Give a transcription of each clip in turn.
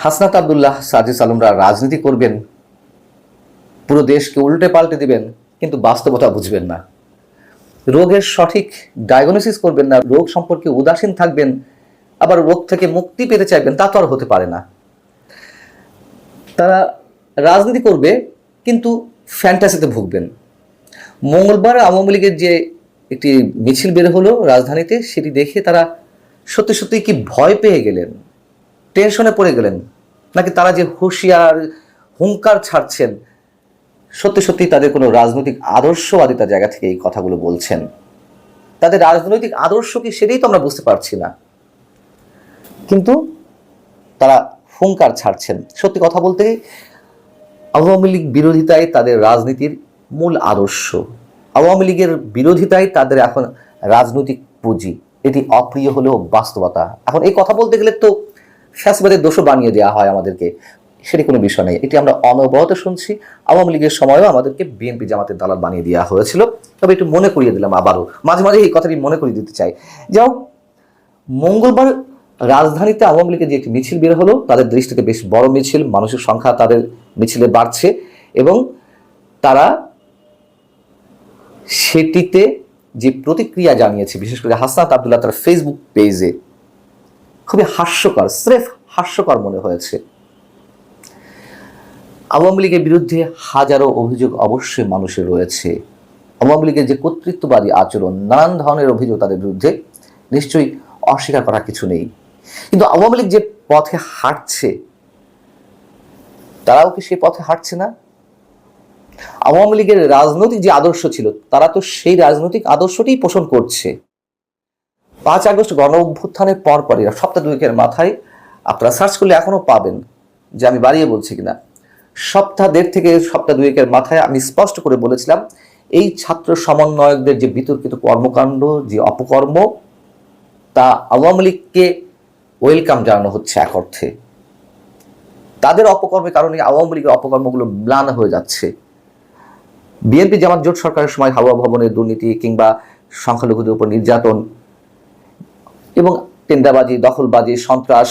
হাসনাত আব্দুল্লাহ, সাজিদ আলমরা রাজনীতি করবেন, পুরো দেশকে উল্টে পাল্টে দিবেন, কিন্তু বাস্তবতা বুঝবেন না। রোগের সঠিক ডায়াগনোসিস করবেন না, রোগ সম্পর্কে উদাসীন থাকবেন, আবার রোগ থেকে মুক্তি পেতে চাইবেন, তা তো আর হতে পারে না। তারা রাজনীতি করবে কিন্তু ফ্যান্টাসিতে ভুগবেন। মঙ্গলবার আওয়ামী লীগের যে একটি মিছিল বের হলো রাজধানীতে, সেটি দেখে তারা সত্যি সত্যি কি ভয় পেয়ে গেলেন, টেনশনে পড়ে গেলেন, নাকি তারা যে হুঁশিয়ার হুঙ্কার ছাড়ছেন, সত্যি সত্যি তাদের কোনো রাজনৈতিক আদর্শবাদিতার জায়গা থেকে এই কথাগুলো বলছেন? তাদের রাজনৈতিক আদর্শ কি, সেটাই তো আমরা বুঝতে পারছি না, কিন্তু তারা হুঙ্কার ছাড়ছেন। সত্যি কথা বলতে আওয়ামী লীগ বিরোধিতাই তাদের রাজনীতির মূল আদর্শ, আওয়ামী লীগের বিরোধিতাই তাদের এখন রাজনৈতিক পুঁজি। এটি অপ্রিয় হলেও বাস্তবতা। এখন এই কথা বলতে গেলে তো ফ্যাসিবাদের দোষও বানিয়ে দেওয়া হয় আমাদেরকে, সেটি কোনো বিষয় নেই। এটি আমরা অনবরত শুনছি। আওয়ামী লীগের সময়ও আমাদেরকে বিএনপি জামাতের দালাল বানিয়ে দেওয়া হয়েছিল। তবে একটু মনে করিয়ে দিলাম, আবারও মাঝে মাঝে এই কথাটি মনে করিয়ে দিতে চাই। যাও, মঙ্গলবার রাজধানীতে আওয়ামী লীগের যে একটি মিছিল বের হলো, তাদের দৃষ্টিতে বেশ বড় মিছিল, মানুষের সংখ্যা তাদের মিছিলে বাড়ছে, এবং তারা সেটিতে যে প্রতিক্রিয়া জানিয়েছে, বিশেষ করে হাসনাত আব্দুল্লাহ তার ফেসবুক পেজে, খুবই হাস্যকর, স্রেফ হাস্যকর মনে হয়েছে। আওয়ামী লীগের বিরুদ্ধে হাজারো অভিযোগ অবশ্যই মানুষের রয়েছে। আওয়ামী লীগের যে কর্তৃত্ববাদী আচরণ, নানান ধরনের অভিযোগ তাদের বিরুদ্ধে, নিশ্চয়ই অস্বীকার করার কিছু নেই। কিন্তু আওয়ামী লীগ যে পথে হাঁটছে, তারাও কি সেই পথে হাঁটছে না? আওয়ামী লীগের রাজনৈতিক যে আদর্শ ছিল, তারা তো সেই রাজনৈতিক আদর্শটি পোষণ করছে। 5 আগস্ট গণ অভ্যুত্থানের পরপরই, সপ্তাহ দুয়েকের মাথায়, আপনারা সার্চ করলে এখনো পাবেন, যে আমি বাড়িয়ে বলছি কিনা, সপ্তাহ দেড় থেকে সপ্তাহ দুয়েকের মাথায় আমি স্পষ্ট করে বলেছিলাম, এই ছাত্র সমন্বয়কদের যে বিতর্কিত কর্মকাণ্ড, যে অপকর্ম, তা আওয়ামী লীগকে ওয়েলকাম জানানো হচ্ছে এক অর্থে। তাদের অপকর্মের কারণে আওয়ামী লীগের অপকর্মগুলো ম্লান হয়ে যাচ্ছে। বিএনপি জামাত জোট সরকারের সময় হাওয়া ভবনের দুর্নীতি, কিংবা সংখ্যালঘুদের উপর নির্যাতন এবং টেন্ডারবাজি, দখলবাজি, সন্ত্রাস,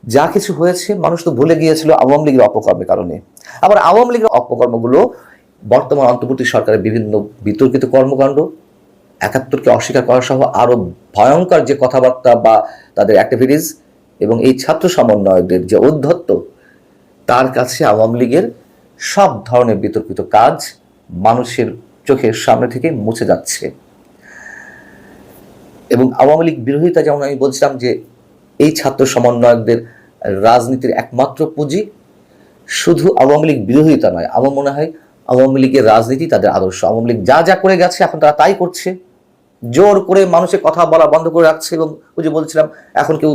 যা কিছু হয়েছে, মানুষ তো ভুলে গিয়েছিল আওয়ামী লীগের অপকর্মের কারণে। আবার আওয়ামী লীগের অপকর্মগুলো বর্তমান অন্তর্বর্তী সরকারের বিভিন্ন বিতর্কিত কর্মকাণ্ড, 71কে অস্বীকার করা সহ আরো ভয়ঙ্কর যে কথাবার্তা বা তাদের অ্যাক্টিভিটিস, এবং এই ছাত্র সমন্বয়কদের যে ঔদ্ধত্য, তার কাছে আওয়ামী লীগের সব ধরনের বিতর্কিত কাজ মানুষের চোখের সামনে থেকে মুছে যাচ্ছে। এবং আওয়ামী লীগ বিরোধিতা, যেমন আমি বলছিলাম যে এই ছাত্র সমন্বয়কদের রাজনীতির একমাত্র পুঁজি, শুধু আওয়ামী লীগ বিরোধিতা নয়, আমার মনে হয় আওয়ামী লীগের রাজনীতি তাদের আদর্শ। আওয়ামী লীগ যা যা করে গেছে, এখন তারা তাই করছে, জোর করে মানুষের কথা বলা বন্ধ করে রাখছে। এবং ওই যে বলছিলাম, এখন কেউ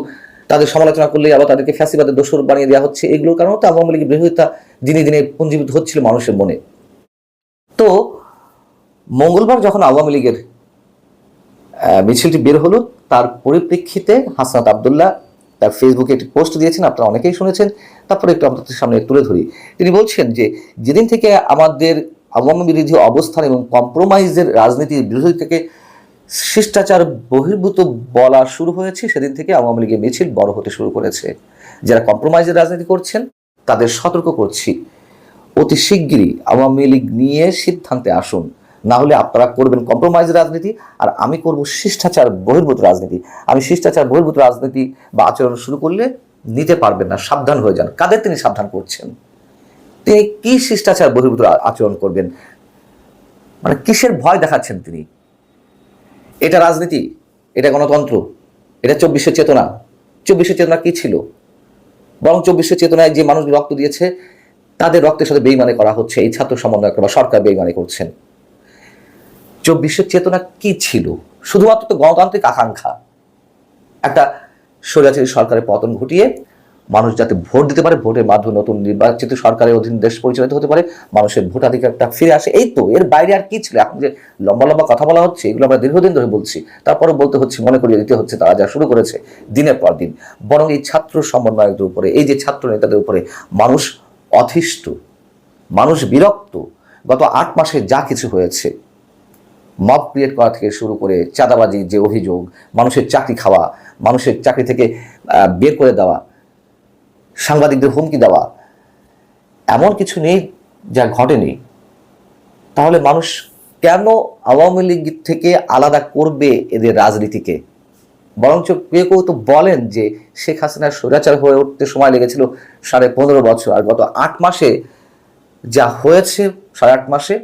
তাদের সমালোচনা করলেই আবার তাদেরকে ফ্যাসিবাদের দোষর বানিয়ে দেওয়া হচ্ছে। এগুলোর কারণে তো আওয়ামী লীগের বিরোধিতা দিনে দিনে পুঞ্জীভূত হচ্ছিল মানুষের মনে। তো মঙ্গলবার যখন আওয়ামী লীগের মিছিলটি বের হলো, তার পরিপ্রেক্ষিতে হাসনাত আব্দুল্লাহ তার ফেসবুকে একটি পোস্ট দিয়েছেন, আপনারা অনেকেই শুনেছেন। তারপরে একটু আপনাদের সামনে তুলে ধরি। তিনি বলছেন যে, যেদিন থেকে আমাদের আওয়ামী বিরোধী অবস্থান এবং কম্প্রোমাইজের রাজনীতির বিরোধী থেকে শিষ্টাচার বহির্ভূত বলা শুরু হয়েছে, সেদিন থেকে আওয়ামী লীগের মিছিল বড় হতে শুরু করেছে। যারা কম্প্রোমাইজের রাজনীতি করছেন, তাদের সতর্ক করছি, অতি শিগগিরই আওয়ামী লীগ নিয়ে সিদ্ধান্তে আসুন, না হলে আপনারা করবেন কম্প্রোমাইজ রাজনীতি, আর আমি করব শিষ্টাচার বহির্ভূত রাজনীতি। আমি শিষ্টাচার বহির্ভূত রাজনীতি বা আচরণ শুরু করলে নিতে পারবেন না, সাবধান হয়ে যান। কাদের তিনি সাবধান করছেন? তিনি কি শিষ্টাচার বহির্ভূত আচরণ করবেন, মানে কিসের ভয় দেখাচ্ছেন তিনি? এটা রাজনীতি, এটা গণতন্ত্র, এটা 24শে চেতনা। 24শে চেতনা কি ছিল? বরং 24শে চেতনায় যে মানুষ রক্ত দিয়েছে, তাদের রক্তের সাথে বেইমানি করা হচ্ছে। এই ছাত্র সমন্বয়ক বা সরকার বেইমানি করছেন। 24শে চেতনা কি ছিল? শুধুমাত্র তো গণতান্ত্রিক আকাঙ্ক্ষা, একটা স্বৈরাচারী সরকারের পতন ঘটিয়ে মানুষ যাতে ভোট দিতে পারে, ভোটের মাধ্যমে নতুন নির্বাচিত সরকারের অধীন দেশ পরিচালিত হতে পারে, মানুষের ভোটাধিকারটা ফিরে আসে। এই তো, এর বাইরে আর কি ছিল? এখন যে লম্বা লম্বা কথা বলা হচ্ছে, এগুলো আমরা দীর্ঘদিন ধরে বলছি, তারপরে বলতে হচ্ছে, মনে করিয়ে দিতে হচ্ছে তারা যা শুরু করেছে দিনের পর দিন। বরং এই ছাত্র সমন্বয়কদের উপরে, এই যে ছাত্র নেতাদের উপরে মানুষ অতিষ্ঠ, মানুষ বিরক্ত। গত 8 মাসে যা কিছু হয়েছে, মব ক্রিয়েট করা থেকে শুরু করে চাঁদাবাজি যে অভিযোগ, মানুষের চাকরি খাওয়া, মানুষের চাকরি থেকে বের করে দেওয়া, সাংবাদিকদের হুমকি দেওয়া, এমন কিছু নেই যা ঘটেনি। তাহলে মানুষ কেন আওয়ামী লীগ থেকে আলাদা করবে এদের রাজনীতিকে? বরঞ্চ কেউ কেউ তো বলেন যে শেখ হাসিনার স্বৈরাচার হয়ে উঠতে সময় লেগেছিল 15.5 বছর, আর গত 8 মাসে যা হয়েছে 8.5 মাসে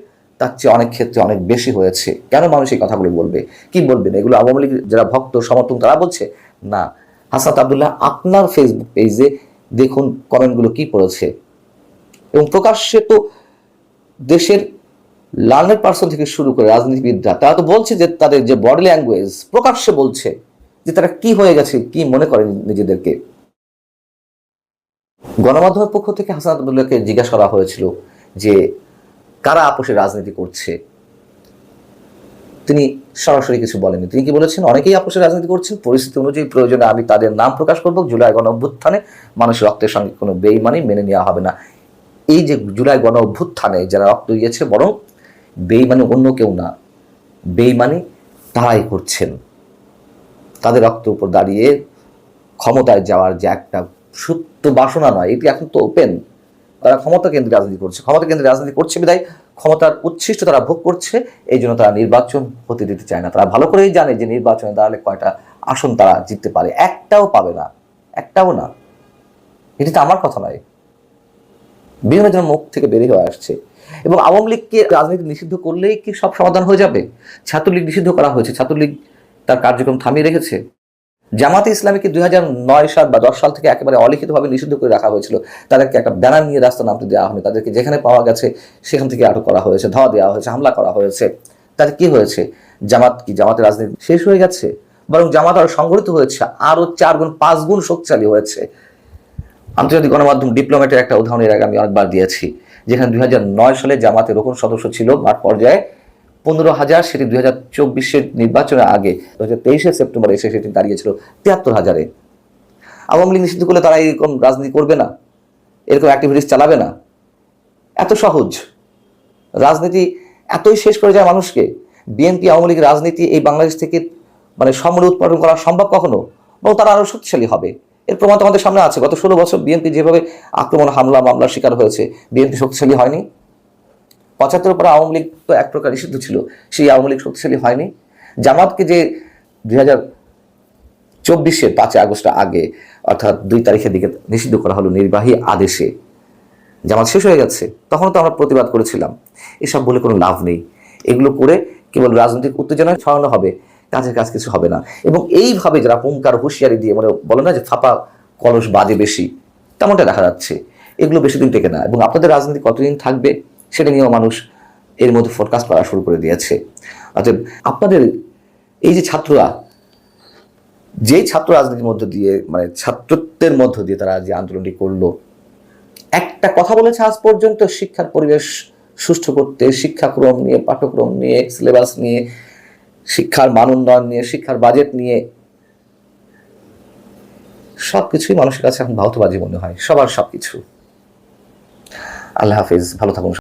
তার চেয়ে অনেক ক্ষেত্রে অনেক বেশি হয়েছে। কেন মানুষ এই কথাগুলো বলবে? কি বলবেন? এগুলো আওয়ামী লীগ যারা ভক্ত সমর্থক তারা বলছে না। হাসনাত আব্দুল্লাহ আপনার ফেসবুক পেজে দেখুন কমেন্টগুলো কি পড়েছে, এবং প্রকাশ্যে তো দেশের লার্নার পার্সন থেকে শুরু করে রাজনীতিবিদরা তারা তো বলছে যে তাদের যে বডি ল্যাঙ্গুয়েজ প্রকাশ্যে বলছে যে তারা কি হয়ে গেছে, কি মনে করেন নিজেদেরকে। গণমাধ্যমের পক্ষ থেকে হাসনাত আব্দুল্লাহকে জিজ্ঞাসা করা হয়েছিল যে কারা আপোষে রাজনীতি করছে, তিনি সরাসরি কিছু বলেননি। তিনি কি বলেছেন? অনেকেই আপোষে রাজনীতি করছেন, পরিস্থিতি অনুযায়ী প্রয়োজনে আমি তাদের নাম প্রকাশ করব। জুলাই গণ অভ্যুত্থানে মানুষের রক্তের সঙ্গে কোনো বেইমানি মেনে নেওয়া হবে না। এই যে জুলাই গণ অভ্যুত্থানে যারা রক্ত দিয়েছে, বরং বেইমানি অন্য কেউ না, বেইমানি তারাই করছেন। তাদের রক্তের উপর দাঁড়িয়ে ক্ষমতায় যাওয়ার যে একটা সুপ্ত বাসনা নয়, এটি এখন তো ওপেন। তারা ক্ষমতা কেন্দ্রে রাজনীতি করছে, ক্ষমতা কেন্দ্রে রাজনীতি করছে বিধায় ক্ষমতার উচ্ছিষ্ট তারা ভোগ করছে, এই জন্য তারা নির্বাচন হতে দিতে চায় না। তারা ভালো করেই জানে যে নির্বাচনে দাঁড়ালে কয়টা আসন তারা জিততে পারে, একটাও পাবে না, একটাও না। এটি তো আমার কথা নয়, বিভিন্ন জনের মুখ থেকে বেরিয়ে হয়ে আসছে। এবং আওয়ামী লীগকে রাজনীতি নিষিদ্ধ করলেই কি সব সমাধান হয়ে যাবে? ছাত্রলীগ নিষিদ্ধ করা হয়েছে, ছাত্রলীগ তার কার্যক্রম থামিয়ে রেখেছে। জামাতে ইসলামীকে 2009 সাল বা 10 সাল থেকে একেবারে অলিখিতভাবে নিষিদ্ধ করে রাখা হয়েছিল। তাদেরকে একটা ব্যানার নিয়ে রাস্তা নামতে দেওয়া হয়নি, তাদেরকে যেখানে পাওয়া গেছে সেখান থেকে আটক করা হয়েছে, ধাওয়া দেওয়া হয়েছে, হামলা করা হয়েছে। তাদের কি হয়েছে? জামাতের রাজনীতি শেষ হয়ে গেছে? বরং জামাত আরো সংগঠিত হয়েছে, আরো 4 গুণ 5 গুণ শক্তিশালী হয়েছে। আন্তর্জাতিক গণমাধ্যম ডিপ্লোম্যাটের একটা উদাহরণের আগে আমি অনেকবার দিয়েছি, যেখানে 2009 সালে জামাতের রোকন সদস্য ছিল মাঠ পর্যায়ে 15,000, সেটি 2024 নির্বাচনের আগে 2023 সেপ্টেম্বর এসে সেটি দাঁড়িয়েছিল 73,000-এ। আওয়ামী লীগ নিষিদ্ধ করলে তারা এরকম রাজনীতি করবে না, এরকম অ্যাক্টিভিটিস চালাবে না? এত সহজ রাজনীতি এতই শেষ করে যায় মানুষকে। বিএনপি আওয়ামী লীগ রাজনীতি এই বাংলাদেশ থেকে মানে সমূলে উৎপাদন করা সম্ভব কখনো? এবং তারা আরো শক্তিশালী হবে। এর প্রমাণ তো আমাদের সামনে আছে। গত 16 বছর বিএনপি যেভাবে আক্রমণ, হামলা, মামলার শিকার হয়েছে, বিএনপি শক্তিশালী হয়নি? 75 পরে আওয়ামী লীগ তো এক প্রকার নিষিদ্ধ ছিল, সেই আওয়ামী লীগ শক্তিশালী হয়নি? জামাতকে যে 2024 5 আগস্ট আগে, অর্থাৎ 2 তারিখের দিকে নিষিদ্ধ করা হলো নির্বাহী আদেশে, জামাত শেষ হয়ে গেছে, তখন তো আমরা প্রতিবাদ করেছিলাম। এসব বলে কোনো লাভ নেই। এগুলো করে কেবল রাজনৈতিক উত্তেজনা ছড়ানো হবে, কাজের কাজ কিছু হবে না। এবং এইভাবে যারা হুঙ্কার হুঁশিয়ারি দিয়ে মানে বলে না যে ফাঁপা কলস বাজে বেশি, তেমনটা দেখা যাচ্ছে। এগুলো বেশি দিন টেকে না। এবং আপনাদের রাজনীতি কতদিন থাকবে সেটা নিয়েও মানুষ এর মধ্যে ফোরকাস্ট করা শুরু করে দিয়েছে। অর্থাৎ আপনাদের এই যে ছাত্ররা, যেই ছাত্র রাজনীতির মধ্য দিয়ে মানে ছাত্রত্বের মধ্য দিয়ে তারা যে আন্দোলনটি করলো, একটা কথা বলেছে আজ পর্যন্ত, শিক্ষার পরিবেশ সুষ্ঠু করতে, শিক্ষাক্রম নিয়ে, পাঠ্যক্রম নিয়ে, সিলেবাস নিয়ে, শিক্ষার মান উন্নয়ন নিয়ে, শিক্ষার বাজেট নিয়ে, সবকিছুই মানুষের কাছে এখন ভাউতবাজি মনে হয়, সবার সবকিছু। আল্লাহ হাফিজ, ভালো থাকুন।